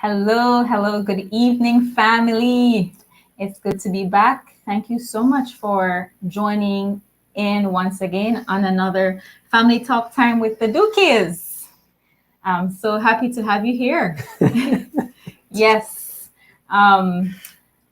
Hello, good evening, family. It's good to be back. Thank you so much for joining in once again on another Family Talk Time with the Dookies. I'm so happy to have you here. Yes. Um,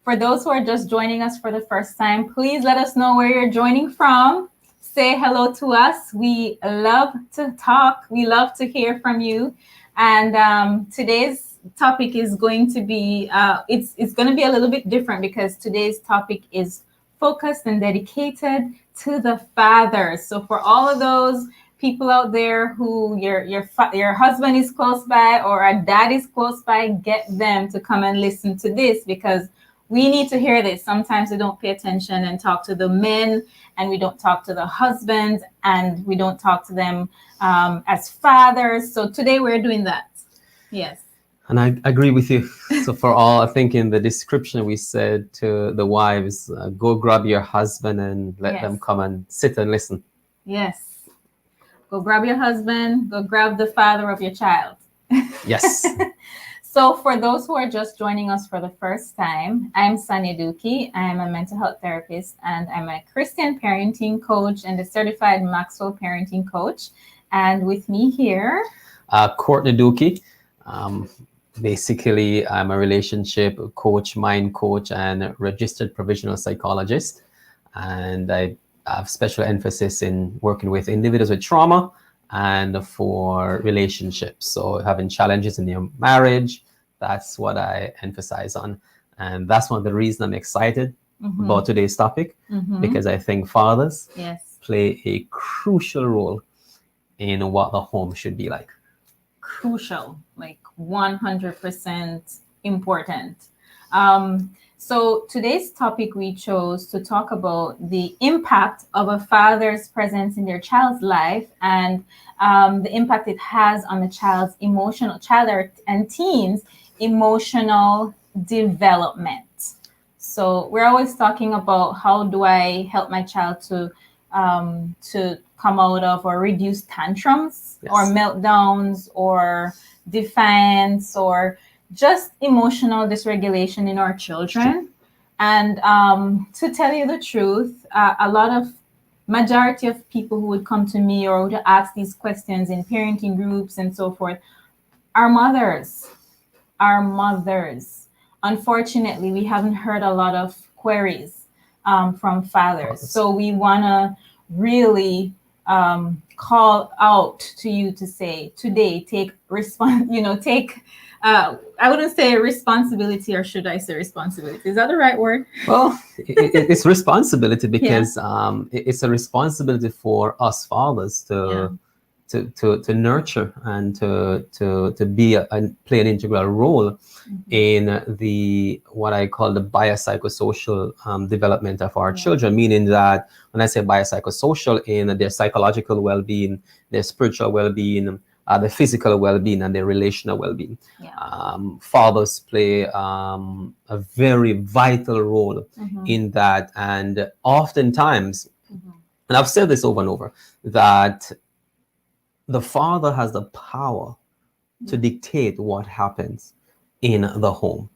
for those who are just joining us for the first time, please let us know where you're joining from. Say hello to us. We love to talk. We love to hear from you. And today's topic is going to be it's going to be a little bit different because today's topic is focused and dedicated to the fathers. So for all of those people out there who your husband is close by or a dad is close by, get them to come and listen to this because we need to hear this. Sometimes we don't pay attention and talk to the men, and we don't talk to the husbands, and we don't talk to them as fathers. So today we're doing that. Yes. And I agree with you. So for all, I think in the description we said to the wives, go grab your husband and let them come and sit and listen. Yes. Go grab your husband. Go grab the father of your child. Yes. So for those who are just joining us for the first time, I'm Sonia Dookie. I am a mental health therapist and I'm a Christian parenting coach and a certified Maxwell parenting coach. And with me here, Courtney Dookie. Basically, I'm a relationship coach, mind coach, and registered provisional psychologist. And I have special emphasis in working with individuals with trauma and for relationships. So having challenges in your marriage, that's what I emphasize on. And that's one of the reasons I'm excited about today's topic, because I think fathers play a crucial role in what the home should be like. Crucial, like 100% important. So today's topic we chose to talk about the impact of a father's presence in their child's life and the impact it has on the child's and teens emotional development. So we're always talking about how do I help my child to come out of or reduce tantrums or meltdowns or defiance or just emotional dysregulation in our children. And to tell you the truth, a lot of majority of people who would come to me or to ask these questions in parenting groups and so forth are mothers. Unfortunately, we haven't heard a lot of queries from fathers. So we want to really call out to you to say today, take I wouldn't say responsibility, or should I say responsibility? Is that the right word? Well, it's responsibility because it's a responsibility for us fathers to nurture and to be and play an integral role in the what I call the biopsychosocial development of our children. Meaning that when I say biopsychosocial, in their psychological well-being, their spiritual well-being, the physical well-being, and their relational well-being. Fathers play a very vital role in that, and oftentimes, and I've said this over and over, that the father has the power to dictate what happens in the home.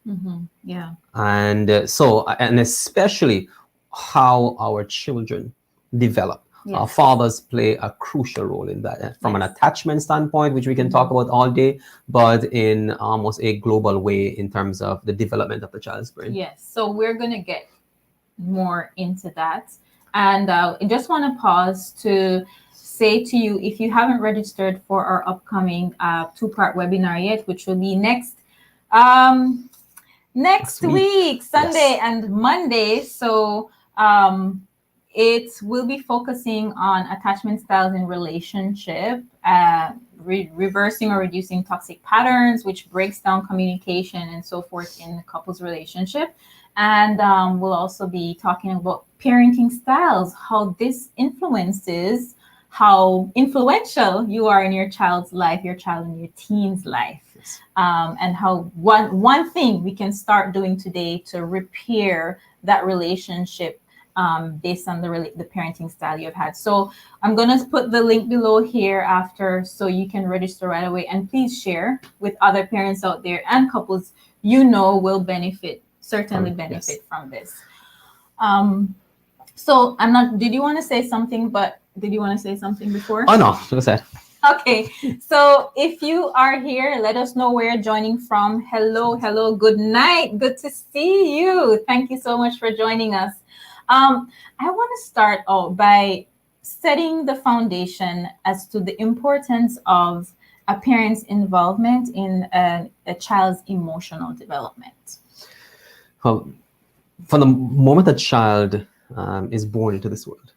And and especially how our children develop. Our fathers play a crucial role in that from an attachment standpoint, which we can talk about all day, but in almost a global way in terms of the development of the child's brain. Yes, so we're going to get more into that. And I just want to pause to say to you, if you haven't registered for our upcoming two-part webinar yet, which will be next week, Sunday and Monday. So it will be focusing on attachment styles in relationship, reversing or reducing toxic patterns, which breaks down communication and so forth in the couple's relationship. And we'll also be talking about parenting styles, how this influences how influential you are in your child's life, your child in your teen's life. And how one thing we can start doing today to repair that relationship based on the parenting style you've had. So I'm going to put the link below here after, so you can register right away, and please share with other parents out there and couples will certainly benefit from this. So I'm not, did you want to say something, before? Oh no, go ahead. Okay, so if you are here, let us know where you're joining from. Hello, good night. Good to see you. Thank you so much for joining us. I want to start out by setting the foundation as to the importance of a parent's involvement in a child's emotional development. From the moment a child is born into this world,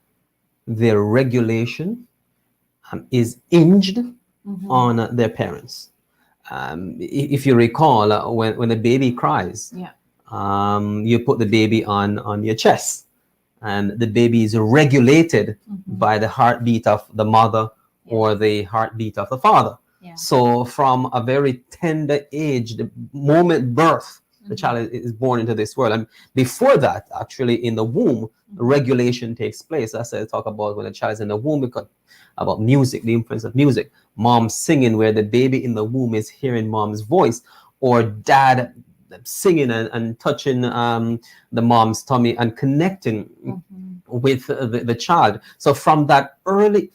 their regulation is hinged on their parents. If you recall, when a baby cries, you put the baby on your chest, and the baby is regulated by the heartbeat of the mother or the heartbeat of the father. So from a very tender age, the moment birth, the child is born into this world. And before that, actually in the womb, regulation takes place. That's what I talk about when a child is in the womb, because about music, the influence of music. Mom singing, where the baby in the womb is hearing mom's voice, or dad singing and touching the mom's tummy and connecting with the child. So from that early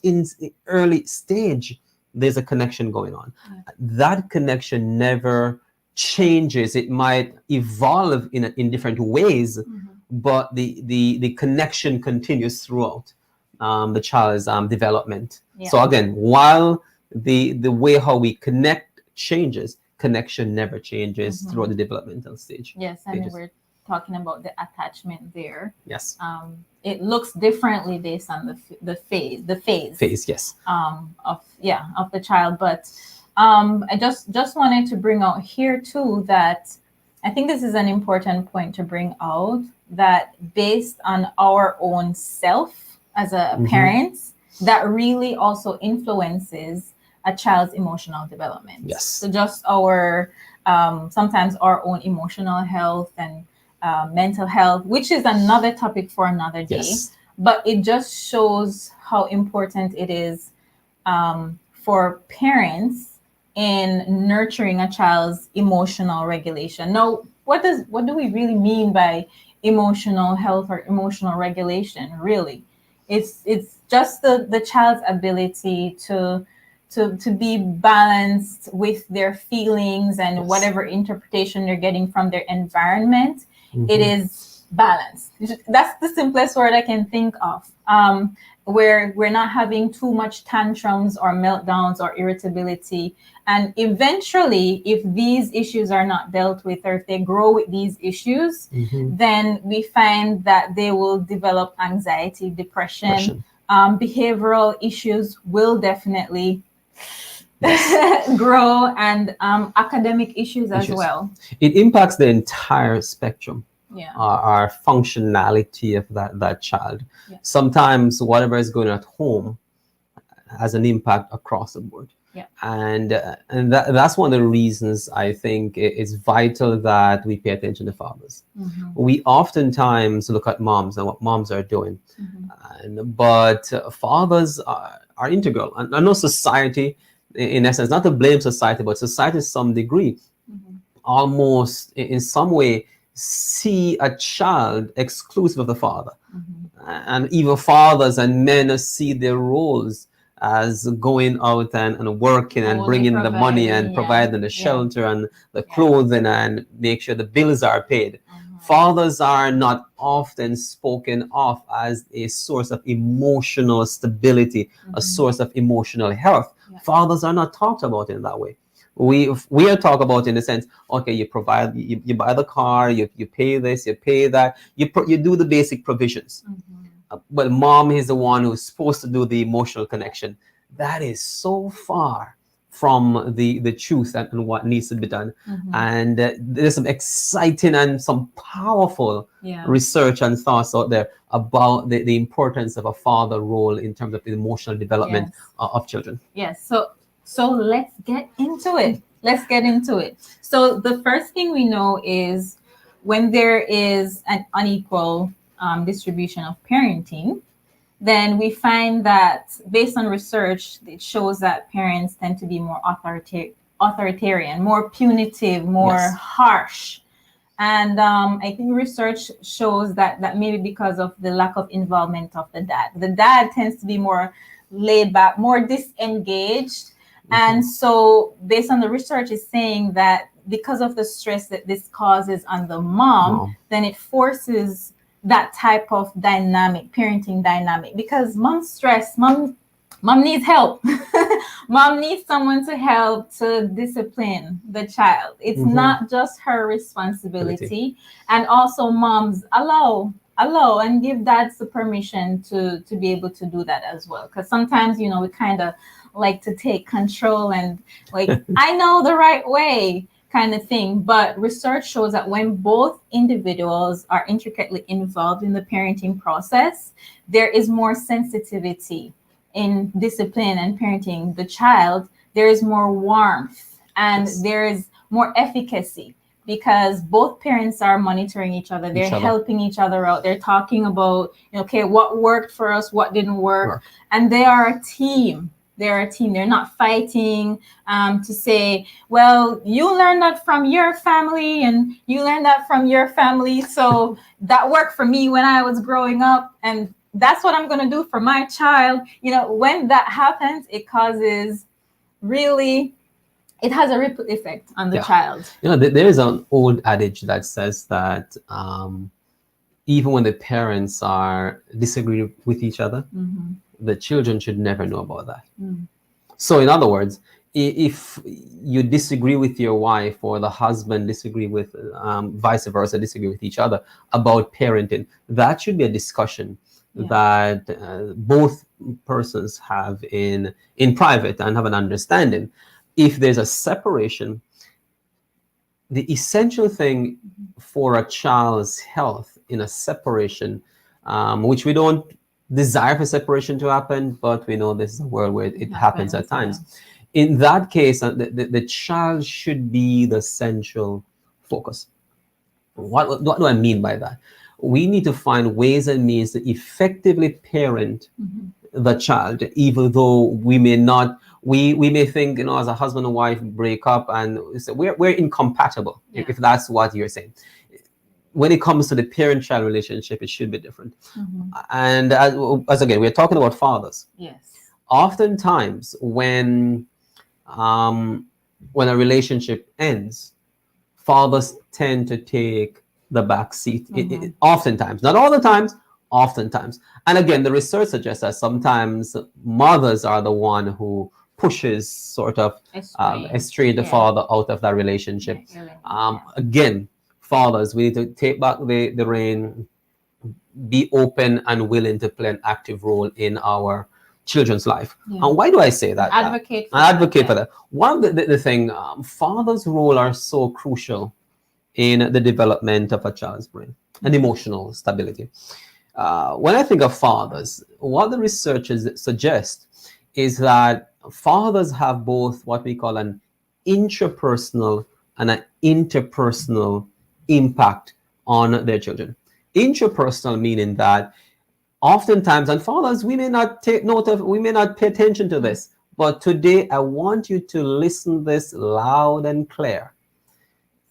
stage, there's a connection going on. That connection never changes. It might evolve in different ways, but the connection continues throughout the child's development. So again, while the way how we connect changes, connection never changes throughout the developmental stage. Yes, and we're talking about the attachment there. Yes. It looks differently based on the phase. Yes. Of the child, but I just wanted to bring out here too that I think this is an important point to bring out, that based on our own self as a parent, that really also influences a child's emotional development. Yes. So just our sometimes our own emotional health and mental health, which is another topic for another day. Yes. But it just shows how important it is for parents in nurturing a child's emotional regulation. Now, what do we really mean by emotional health or emotional regulation? Really, it's just the child's ability to be balanced with their feelings and whatever interpretation they're getting from their environment. It is balanced. That's the simplest word I can think of. Where we're not having too much tantrums or meltdowns or irritability. And eventually, if these issues are not dealt with, or if they grow with these issues, then we find that they will develop anxiety, depression. Behavioral issues will definitely grow, and academic issues as well. It impacts the entire spectrum. Our functionality of that child. Sometimes whatever is going on at home has an impact across the board. And that's one of the reasons I think it's vital that we pay attention to fathers. We oftentimes look at moms and what moms are doing, but fathers are integral. And I know society, in essence, not to blame society, but society to some degree, almost in some way, see a child exclusive of the father. And even fathers and men see their roles as going out and working and bringing the money and providing the shelter and the clothing and make sure the bills are paid. Fathers are not often spoken of as a source of emotional stability, a source of emotional health. Fathers are not talked about in that way. We are talked about in the sense, okay, you provide, you buy the car, you pay this, you pay that, you do the basic provisions. But mom is the one who's supposed to do the emotional connection. That is so far from the truth and what needs to be done. And there's some exciting and some powerful research and thoughts out there about the importance of a father role in terms of the emotional development of children. So let's get into it. So the first thing we know is when there is an unequal distribution of parenting, then we find that based on research, it shows that parents tend to be more authoritarian, more punitive, more Yes. harsh. And I think research shows that maybe because of the lack of involvement of the dad. The dad tends to be more laid back, more disengaged. And so based on the research is saying that because of the stress that this causes on the mom, then it forces that type of dynamic, parenting dynamic, because mom's stressed, mom needs help. Mom needs someone to help to discipline the child. It's not just her responsibility. And also moms allow and give dads the permission to be able to do that as well. Because sometimes, we kind of like to take control and like, I know the right way kind of thing. But research shows that when both individuals are intricately involved in the parenting process, there is more sensitivity in discipline and parenting the child. There is more warmth and there is more efficacy because both parents are monitoring each other. They're helping each other out. They're talking about, okay, what worked for us, what didn't work. And they are a team. They're a team. They're not fighting to say, well, you learned that from your family and you learned that from your family. So that worked for me when I was growing up. And that's what I'm going to do for my child. When that happens, it causes it has a ripple effect on the child. There is an old adage that says that even when the parents are disagreeing with each other, the children should never know about that. So in other words, if you disagree with your wife or the husband disagree with vice versa, disagree with each other about parenting, that should be a discussion that both persons have in private and have an understanding. If there's a separation, the essential thing for a child's health in a separation, which we don't desire for separation to happen, but we know this is a world where it happens at times. In that case, the child should be the central focus. What do I mean by that? We need to find ways and means to effectively parent the child, even though we may not, we may think, as a husband and wife break up and say we're incompatible, if that's what you're saying. When it comes to the parent-child relationship, it should be different. And as again, we're talking about fathers. Yes. Oftentimes, when a relationship ends, fathers tend to take the back seat. Oftentimes, not all the times, oftentimes. And again, the research suggests that sometimes mothers are the one who pushes sort of estray the father out of that relationship. Again, fathers, we need to take back the reign, be open and willing to play an active role in our children's life. And why do I say that? Advocate for that. One of the thing, fathers' role are so crucial in the development of a child's brain and emotional stability. When I think of fathers, what the researchers suggest is that fathers have both what we call an intrapersonal and an interpersonal impact on their children. Intrapersonal meaning that oftentimes, and fathers, we may not take note of, we may not pay attention to this, but today I want you to listen this loud and clear.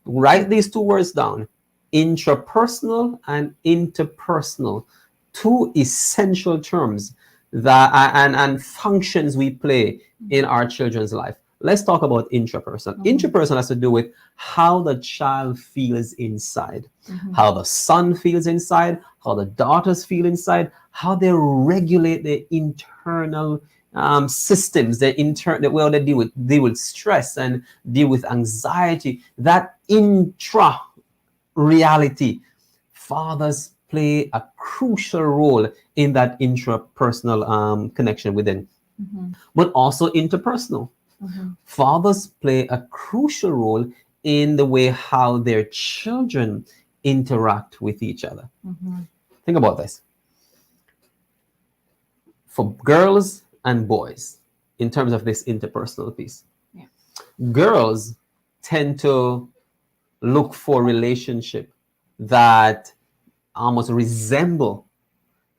Write these two words down: intrapersonal and interpersonal, two essential terms that and functions we play in our children's life. Let's talk about intrapersonal. Intrapersonal has to do with how the child feels inside, how the son feels inside, how the daughters feel inside, how they regulate their internal systems, they deal with stress and deal with anxiety. That intra reality, fathers play a crucial role in that intrapersonal connection within, but also interpersonal. Fathers play a crucial role in the way how their children interact with each other. Think about this. For girls and boys, in terms of this interpersonal piece, girls tend to look for relationship that almost resemble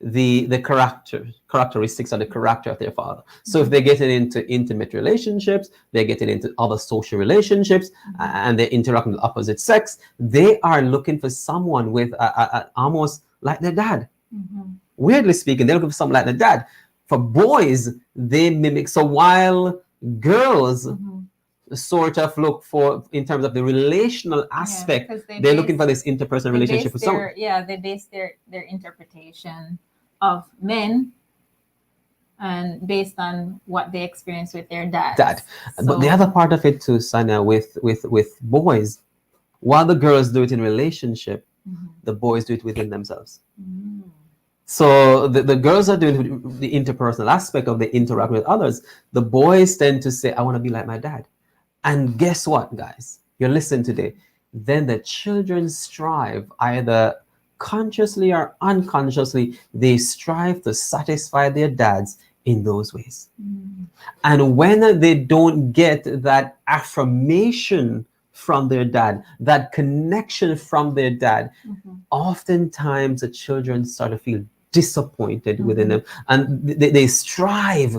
the characteristics of the character of their father. So if they're getting into intimate relationships, they're getting into other social relationships, and they're interacting with the opposite sex, they are looking for someone with almost like their dad. Weirdly speaking, they're looking for someone like their dad. For boys, they mimic. So while girls sort of look for, in terms of the relational aspect, they're looking for this interpersonal relationship with someone. They base their interpretation of men and based on what they experience with their dad. But the other part of it too, Sanya, with boys, while the girls do it in relationship, the boys do it within themselves. So the girls are doing the interpersonal aspect of the interact with others. The boys tend to say, I want to be like my dad. And guess what, guys? You're listening today. Then the children strive, either consciously or unconsciously, they strive to satisfy their dads in those ways. And when they don't get that affirmation from their dad, that connection from their dad, oftentimes the children start to feel disappointed within them, and they strive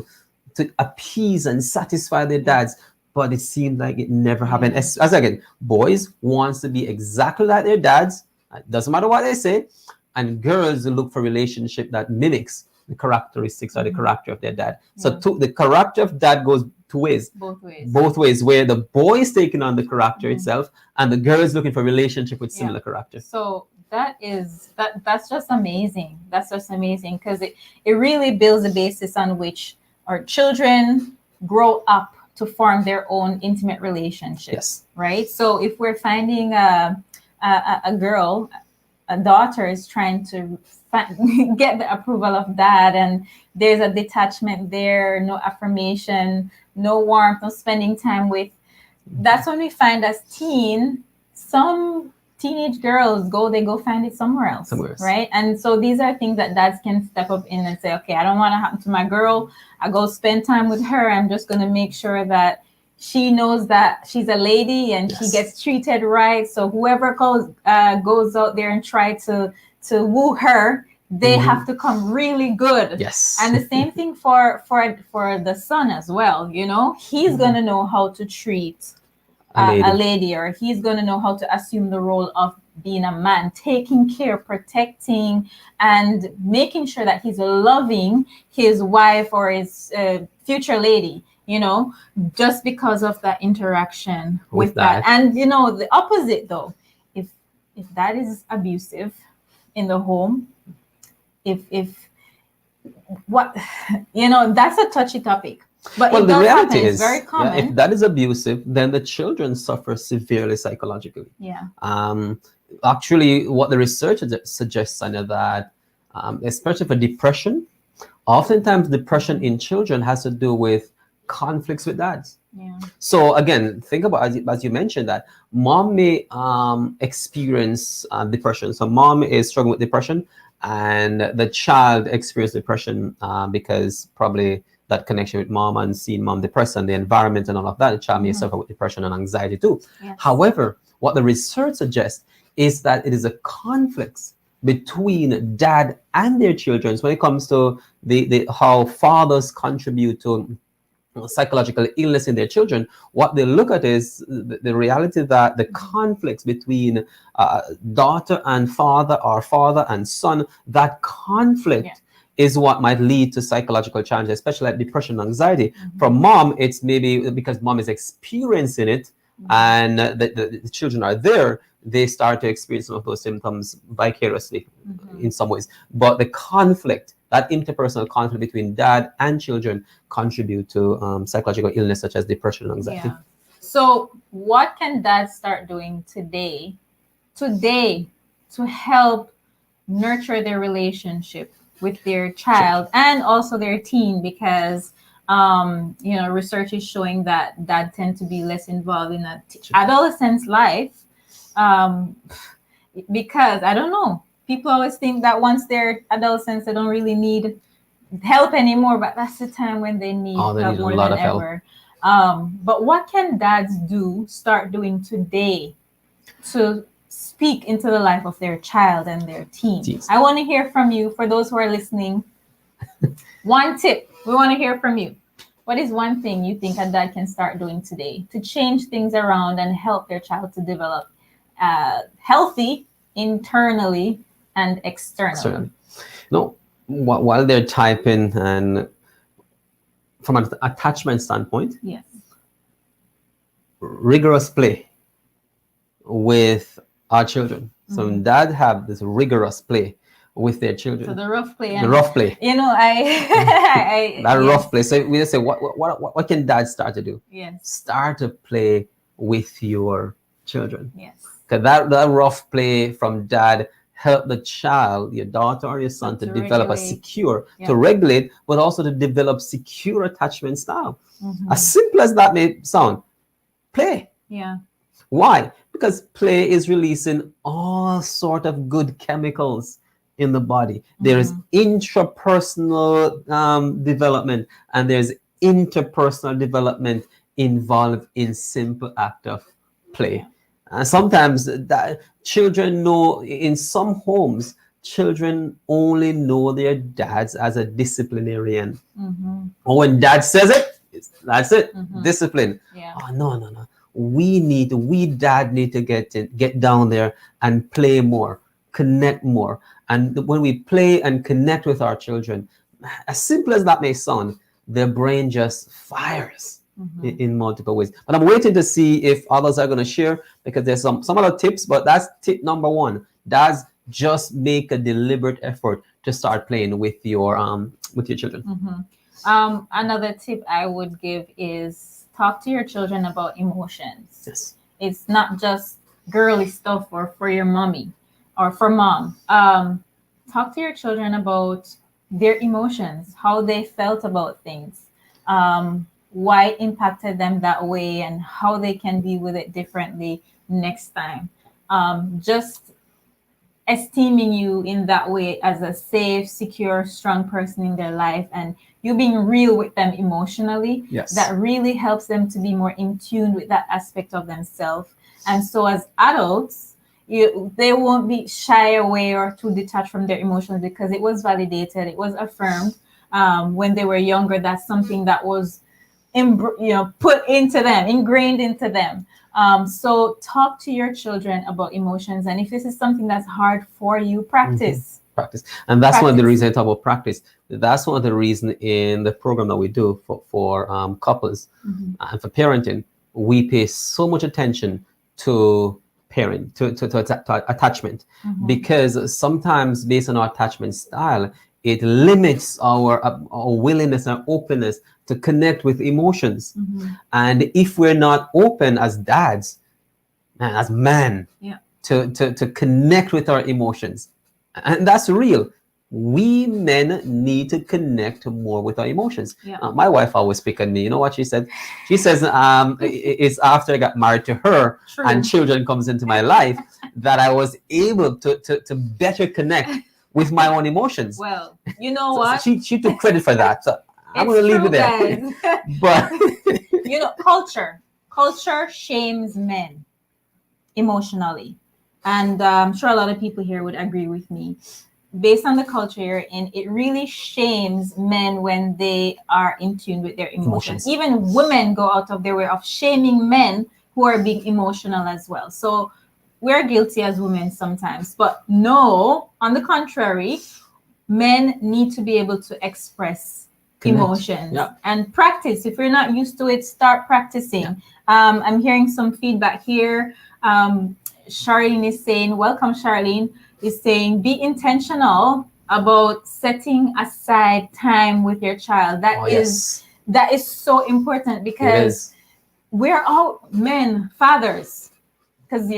to appease and satisfy their dads, but it seemed like it never happened. As again, boys wants to be exactly like their dads. It doesn't matter what they say. And girls look for relationship that mimics the characteristics or the character of their dad. So the character of dad goes two ways. Both ways, where the boy is taking on the character itself, and the girl is looking for relationship with similar character. So that's just amazing. That's just amazing, because it really builds a basis on which our children grow up to form their own intimate relationships, right? So if we're finding a girl, a daughter is trying to get the approval of dad, and there's a detachment there, no affirmation, no warmth, no spending time with, that's when we find as some teenage girls go find it somewhere else, right? And so these are things that dads can step up in and say, okay, I don't want to happen to my girl. I go spend time with her. I'm just going to make sure that she knows that she's a lady and she gets treated right. So whoever goes out there and try to woo her, they have to come really good. And the same thing for the son as well. You know, he's going to know how to treat a lady, or he's going to know how to assume the role of being a man, taking care, protecting, and making sure that he's loving his wife or his future lady, you know, just because of that interaction with that. And, you know, the opposite though, if that is abusive in the home, if what, you know, that's a touchy topic. But well, the reality is very common. If that is abusive, then the children suffer severely psychologically. Actually, what the research suggests, Sanya, that especially for depression, oftentimes depression in children has to do with conflicts with dads. So again, think about, as you mentioned, that mom may experience depression. So mom is struggling with depression, and the child experiences depression because probably that connection with mom and seeing mom depressed and the environment and all of that, the child may suffer with depression and anxiety too. However, what the research suggests is that it is a conflict between dad and their children. So when it comes to the how fathers contribute to psychological illness in their children, what they look at is the reality that the conflicts between daughter and father, or father and son, that conflict is what might lead to psychological challenges, especially like depression and anxiety. For mom, it's maybe because mom is experiencing it, and the children are there, they start to experience some of those symptoms vicariously in some ways. But the conflict, that interpersonal conflict between dad and children, contribute to psychological illness such as depression and anxiety. So what can dads start doing today to help nurture their relationship with their child and also their teen? Because you know, research is showing that dad tend to be less involved in an adolescent's life, because I don't know, people always think that once they're adolescents they don't really need help anymore, but that's the time when they need help more than ever. But what can dads start doing today to speak into the life of their child and their teen. Yes. I want to hear from you. For those who are listening, one tip. We want to hear from you. What is one thing you think a dad can start doing today to change things around and help their child to develop healthy internally and externally? Certainly. No, while they're typing, and from an attachment standpoint, Yes. rigorous play with our children. So Mhm. dad have this rigorous play with their So children. the rough play. The And, rough play. you know, I That yes, rough play. So we just say, what can dad start to do? Yes. Start to play with your children. Yes. Because that rough play from dad help the child, your daughter or your son, So to to develop a regulate. secure, Yeah. to regulate, but also to develop secure attachment style. Mhm. As simple as that may sound, play. Yeah. Why? Because play is releasing all sort of good chemicals in the body. There is intrapersonal development, and there's interpersonal development involved in simple act of play. And sometimes that children know, in some homes, children only know their dads as a disciplinarian. Mhm. Or when dad says it, that's it. Mhm. Discipline. Yeah. Oh, no. We dad need to get down there and play more, connect more. And when we play and connect with our children, as simple as that may sound, their brain just fires in multiple ways. But I'm waiting to see if others are going to share, because there's some other tips, but that's tip number one. Dads, just make a deliberate effort to start playing with your children. Another tip I would give is talk to your children about emotions. Yes. It's not just girly stuff or for your mommy or for mom. Talk to your children about their emotions, how they felt about things, why it impacted them that way, and how they can deal with it differently next time. Just esteeming you in that way as a safe, secure, strong person in their life, and you being real with them emotionally, Yes. that really helps them to be more in tune with that aspect of themselves. And so as adults, they won't be shy away or too detached from their emotions, because it was validated, it was affirmed when they were younger. That's something that was put into them, ingrained into them. So talk to your children about emotions, and if this is something that's hard for you, practice. Practice. And that's one of the Practice. reasons I talk about practice. That's one of the reasons in the program that we do for couples and for parenting, we pay so much attention to parent, to attachment, because sometimes based on our attachment style, it limits our willingness and openness to connect with emotions. And if we're not open as dads, as men, to connect with our emotions, and that's real, we men need to connect more with our emotions. My wife always pick on me. You know what she said? She says, it's after I got married to her and children comes into my life that I was able to better connect with my own emotions. Well, you know what? So she took credit for that. So I'm going to leave it there. But culture shames men emotionally, and I'm sure a lot of people here would agree with me. Based on the culture you're in, it really shames men when they are in tune with their emotions. Even women go out of their way of shaming men who are being emotional as well. So we're guilty as women sometimes, but no, on the contrary, men need to be able to express emotions and practice. If you're not used to it, start practicing. I'm hearing some feedback here. Charlene is saying, welcome Charlene, is saying be intentional about setting aside time with your child. That is so important, because we're all men, fathers, because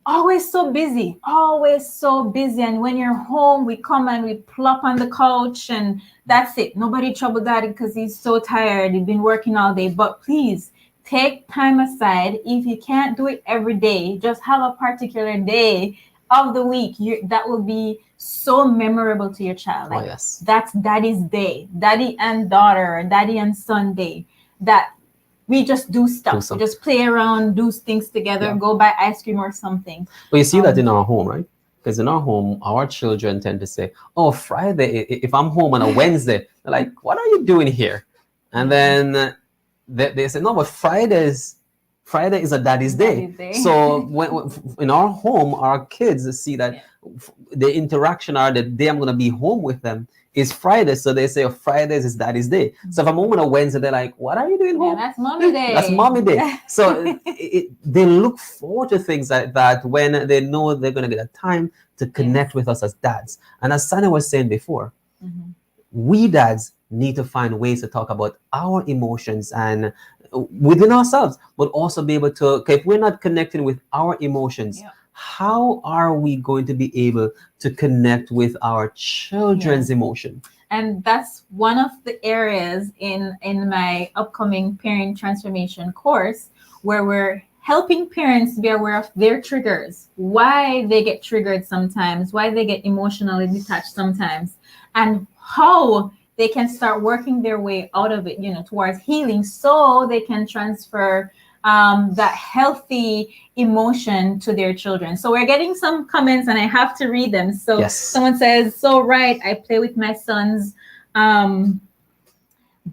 always so busy, and when you're home, we come and we plop on the couch and that's it. Nobody trouble daddy because he's so tired, he's been working all day. But please take time aside. If you can't do it every day, just have a particular day of the week that will be so memorable to your child. That's daddy's day, daddy and daughter, daddy and son day. That we just do stuff. We something. just play around, do things together, Yeah. go buy ice cream or something. But you see that in our home, right? Because in our home, our children tend to say, "Oh, Friday. If I'm home on a Wednesday, they're like, what are you doing here?" And then they say, "No, but Friday is a daddy's day." Daddy's day. So when in our home, our kids see that the interaction or the day I'm going to be home with them is Friday. So they say, "Oh, Fridays is daddy's day." So if I'm home on a Wednesday, they're like, "What are you doing home?" That's mommy day. That's mommy day. So they look forward to things like that when they know they're going to get a time to connect with us as dads. And as Sana was saying before, we dads need to find ways to talk about our emotions and within ourselves, but also be able to, okay, if we're not connecting with our emotions, how are we going to be able to connect with our children's emotion? And that's one of the areas in my upcoming parent transformation course where we're helping parents be aware of their triggers, why they get triggered sometimes, why they get emotionally detached sometimes, and how they can start working their way out of it, towards healing, so they can transfer that healthy emotion to their children. So we're getting some comments and I have to read them. So someone says, "So right, I play with my sons,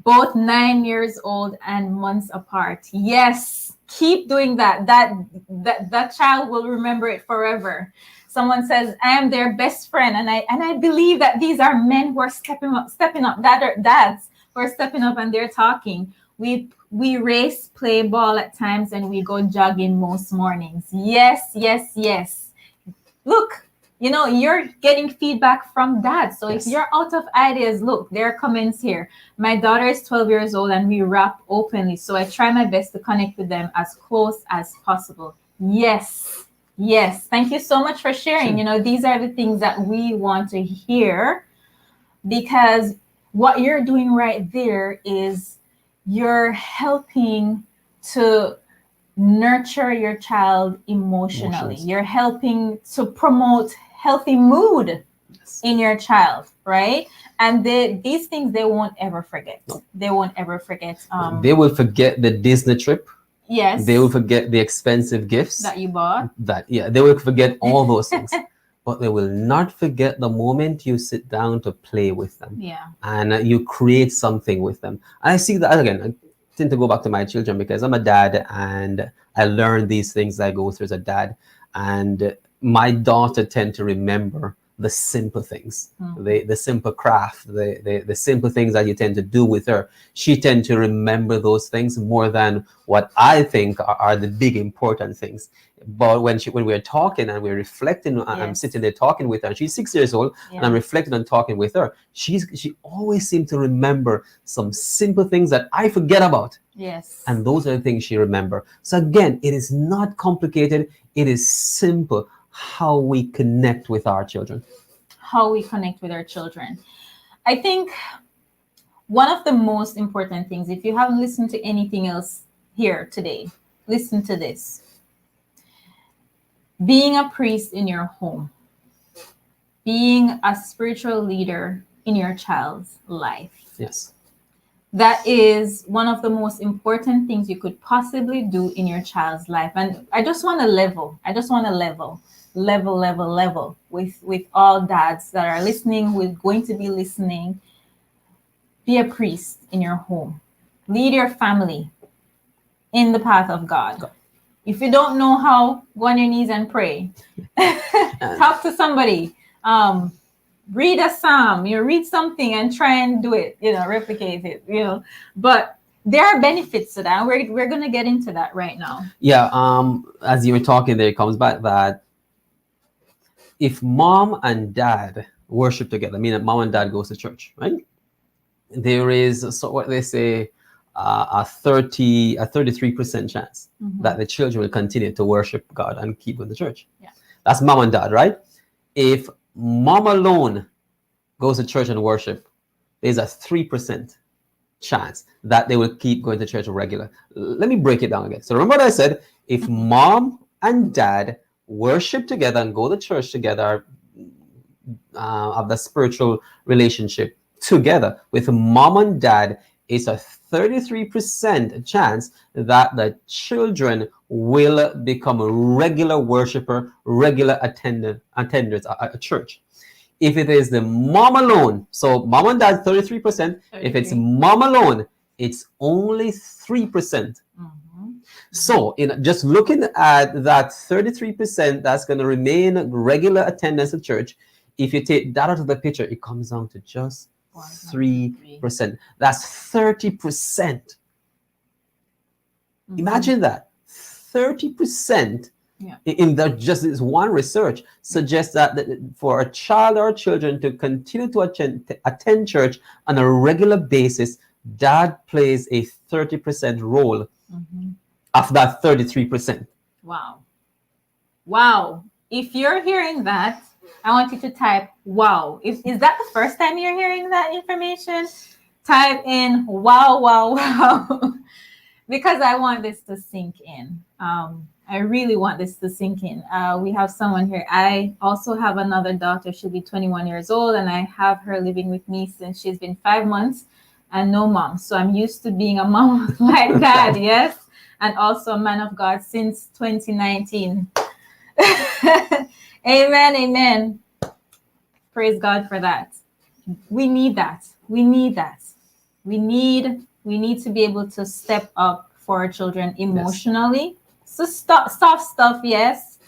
both 9 years old and months apart." Yes, keep doing that. That child will remember it forever. Someone says, "I am their best friend, and I believe that these are men who are stepping up, dads who are stepping up, and they're talking. We race, play ball at times, and we go jogging most mornings." Yes. Look, you're getting feedback from dad. So if you're out of ideas, look, there are comments here. "My daughter is 12 years old and we rap openly. So I try my best to connect with them as close as possible." Yes. Thank you so much for sharing. These are the things that we want to hear, because what you're doing right there is you're helping to nurture your child emotionally. You're helping to promote healthy mood in your child, right? And these things they won't ever forget. They won't ever forget. They will forget the Disney trip. Yes. They will forget the expensive gifts that you bought. They will forget all those things. But they will not forget the moment you sit down to play with them. Yeah. And you create something with them. I see that again. I tend to go back to my children because I'm a dad and I learn these things I go through as a dad. And my daughter tend to remember the simple things, the simple craft, the simple things that you tend to do with her. She tend to remember those things more than what I think are the big important things. But when we're talking and we're reflecting, I'm sitting there talking with her, and she's 6 years old, and I'm reflecting and talking with her. She always seems to remember some simple things that I forget about. Yes. And those are the things she remember. So again, it is not complicated. It is simple how we connect with our children. How we connect with our children. I think one of the most important things, if you haven't listened to anything else here today, listen to this. Being a priest in your home, being a spiritual leader in your child's life. Yes. That is one of the most important things you could possibly do in your child's life. And I just want to level with all dads that are listening, who is going to be listening. Be a priest in your home. Lead your family in the path of God. If you don't know how, go on your knees and pray. Talk to somebody. Read a psalm, read something and try and do it, replicate it, but there are benefits to that. We're going to get into that right now. Yeah. As you were talking there, it comes back that if mom and dad worship together, meaning mom and dad goes to church, right? There is what they say, a 33% chance that the children will continue to worship God and keep in the church. Yeah. That's mom and dad, right? If mom alone goes to church and worship, there's a 3% chance that they will keep going to church regular. Let me break it down again. So remember what I said, if mom and dad worship together and go to church together, have the spiritual relationship together with mom and dad it's a 33% chance that the children will become a regular worshiper, regular attenders at church. If it is the mom alone, so mom and dad 33%. If it's mom alone, it's only 3%. So in just looking at that 33% that's going to remain regular attendance at church, if you take that out of the picture, it comes down to just 3%. That's 30%. Imagine that. 30% in that just this one research suggests that for a child or children to continue to attend church on a regular basis, dad plays a 30% role of that 33%. Wow. If you're hearing that, I want you to type wow. Is that the first time you're hearing that information? Type in wow. Because I want this to sink in. I really want this to sink in. We have someone here. I also have another daughter. She'll be 21 years old, and I have her living with me since she's been 5 months and no mom. So I'm used to being a mom like that, yes? And also a man of God since 2019. Amen. Praise God for that. We need that. We need to be able to step up for our children emotionally. Yes. So soft stuff, yes.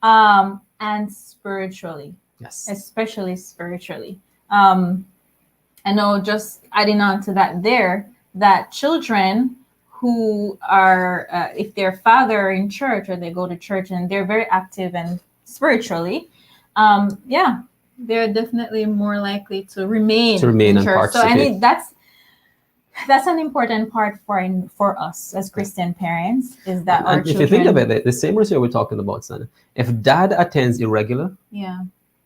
And spiritually. Yes. Especially spiritually. I know, just adding on to that there, that children who are, if their father in church or they go to church and they're very active and spiritually, they're definitely more likely to remain in church. So I mean, that's an important part for us as Christian parents, is that our children. If you think about it, the same research we're talking about, son. If dad attends irregular,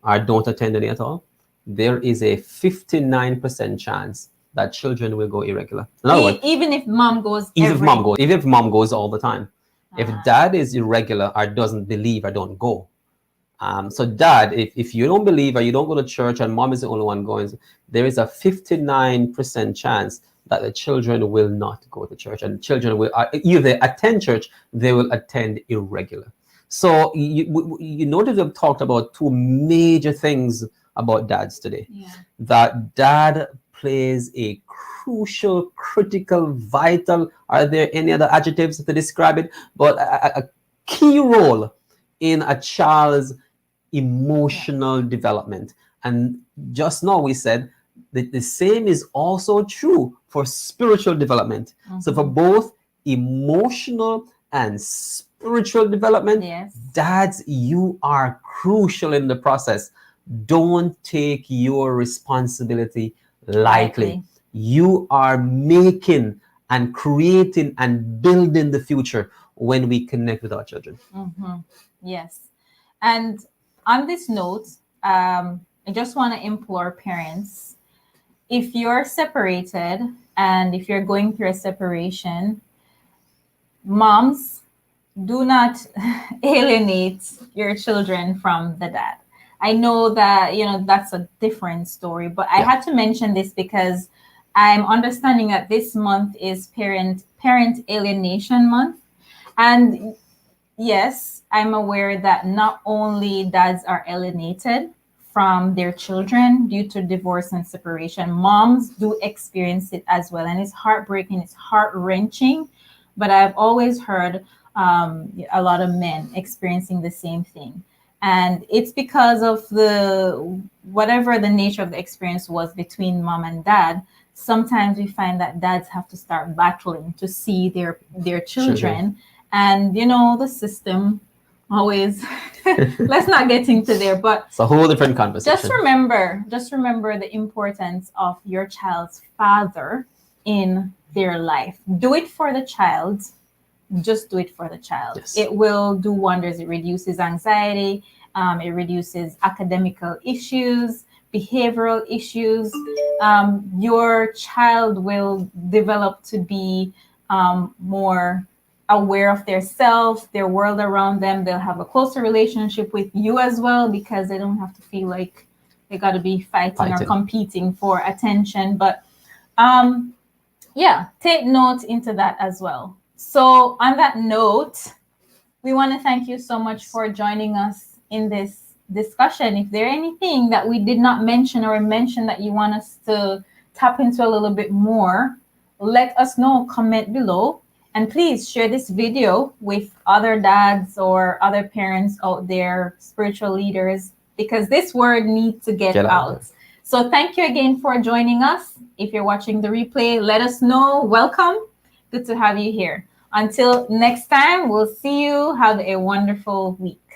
or don't attend any at all, there is a 59% chance that children will go irregular. Even if mom goes. Even if mom goes all the time. If dad is irregular or doesn't believe or don't go. So dad, if you don't believe or you don't go to church and mom is the only one going, there is a 59% chance that the children will not go to church, and children will either attend church, they will attend irregular. So you notice we've talked about two major things about dads today. That dad plays a crucial, critical, vital, are there any other adjectives to describe it, but a key role in a child's emotional development. And just now we said that the same is also true for spiritual development. So for both emotional and spiritual development, dads, you are crucial in the process. Don't take your responsibility lightly. You are making and creating and building the future when we connect with our children. Yes. And on this note, I just want to implore parents, if you're separated and if you're going through a separation, moms, do not alienate your children from the dad. I know that, that's a different story, but I had to mention this because I'm understanding that this month is Parent Alienation Month. And yes, I'm aware that not only dads are alienated from their children due to divorce and separation, moms do experience it as well. And it's heartbreaking, it's heart-wrenching, but I've always heard a lot of men experiencing the same thing. And it's because of whatever the nature of the experience was between mom and dad. Sometimes we find that dads have to start battling to see their children. And, the system always, let's not get into there, but it's a whole different conversation. Just remember the importance of your child's father in their life. Do it for the child. Just do it for the child. Yes. It will do wonders. It reduces anxiety. It reduces academical issues, behavioral issues. Your child will develop to be more aware of their self, their world around them. They'll have a closer relationship with you as well, because they don't have to feel like they got to be fighting or competing for attention. But yeah, take note into that as well. So on that note, we want to thank you so much for joining us in this discussion. If there anything that we did not mention or mention that you want us to tap into a little bit more, let us know, comment below. And please share this video with other dads or other parents out there, spiritual leaders, because this word needs to get out. So thank you again for joining us. If you're watching the replay, let us know. Welcome. Good to have you here. Until next time, we'll see you. Have a wonderful week.